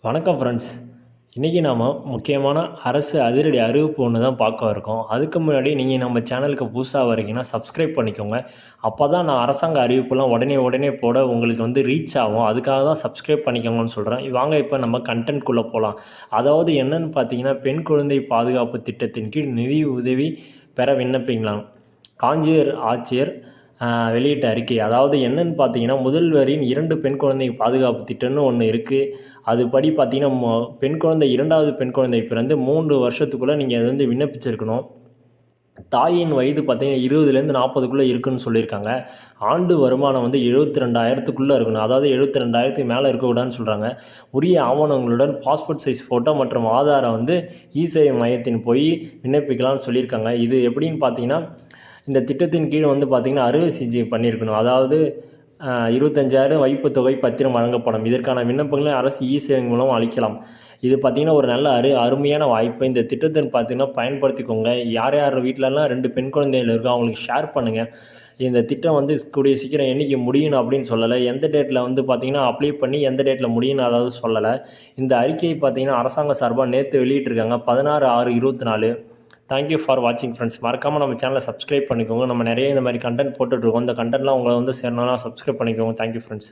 வணக்கம் ஃப்ரெண்ட்ஸ். இன்றைக்கி நாம் முக்கியமான அரசு அதிரடி அறிவிப்பு ஒன்று தான் பார்க்க இருக்கோம். அதுக்கு முன்னாடி நீங்கள் நம்ம சேனலுக்கு புதுசாக வரீங்கன்னா சப்ஸ்கிரைப் பண்ணிக்கோங்க. அப்போ தான் நான் அரசாங்க அறிவிப்புலாம் உடனே போட உங்களுக்கு ரீச் ஆகும். அதுக்காக தான் சப்ஸ்கிரைப் பண்ணிக்கோங்கன்னு சொல்கிறேன். வாங்க இப்போ நம்ம கண்டென்ட்குள்ளே போகலாம். அதாவது என்னென்னு பார்த்தீங்கன்னா, பெண் குழந்தை பாதுகாப்பு திட்டத்தின் கீழ் நிதி உதவி பெற விண்ணப்பிக்கலாம். காஞ்சியூர் ஆட்சியர் வெளியிட்ட அறிக்கை. அதாவது என்னன்னு பார்த்தீங்கன்னா, முதல்வரின் 2 பெண் குழந்தை பாதுகாப்பு திட்டம்னு ஒன்று இருக்குது. அதுபடி பார்த்தீங்கன்னா, பெண் குழந்தை 2வது பெண் குழந்தை பிறந்து 3 வருஷத்துக்குள்ளே நீங்கள் அது விண்ணப்பிச்சிருக்கணும். தாயின் வயது பார்த்தீங்கன்னா 20லேருந்து 40க்குள்ளே இருக்குன்னு சொல்லியிருக்காங்க. ஆண்டு வருமானம் 72,000த்துக்குள்ளே இருக்கணும். அதாவது 72,000த்துக்கு மேலே இருக்கக்கூடாதுன்னு சொல்கிறாங்க. உரிய ஆவணங்களுடன் பாஸ்போர்ட் சைஸ் ஃபோட்டோ மற்றும் ஆதாரம் இ-சேவை மையத்தின் போய் விண்ணப்பிக்கலாம்னு சொல்லியிருக்காங்க. இது எப்படின்னு பார்த்தீங்கன்னா, இந்த திட்டத்தின் கீழ் பார்த்திங்கன்னா அறுவை சிகிச்சை பண்ணியிருக்கணும். அதாவது 25,000 வைப்பு தொகை பத்திரம் வழங்கப்படும். இதற்கான விண்ணப்பங்களை அரசு இ-சேவை மூலம் அளிக்கலாம். இது பார்த்திங்கன்னா ஒரு நல்ல அருமையான வாய்ப்பு. இந்த திட்டத்தை பார்த்திங்கன்னா பயன்படுத்திக்கோங்க. யார் யார் வீட்டிலலாம் 2 பெண் குழந்தைகள் இருக்கோ அவங்களுக்கு ஷேர் பண்ணுங்கள். இந்த திட்டம் கூடிய சீக்கிரம் என்றைக்கு முடியணும் அப்படின்னு சொல்லலை. எந்த டேட்டில் பார்த்திங்கன்னா அப்ளை பண்ணி எந்த டேட்டில் முடியணும் அதாவது சொல்லலை. இந்த அறிக்கையை பார்த்திங்கன்னா அரசாங்க சார்பாக நேற்று வெளியிட்டிருக்காங்க. 16/6/24. தேங்க்யூ ஃபார் வாட்சிங் ஃப்ரெண்ட்ஸ். மறக்காமல் நம்ம சேனலை சப்ஸ்கிரைப் பண்ணிக்கோங்க. நம்ம நிறைய இந்த மாதிரி கண்டென்ட் போட்டுட்ருக்கோம். இந்த கண்டென்ட்லாம் உங்களை சேரணும்னா சப்ஸ்கிரைப் பண்ணிக்கோங்க. Thank you friends.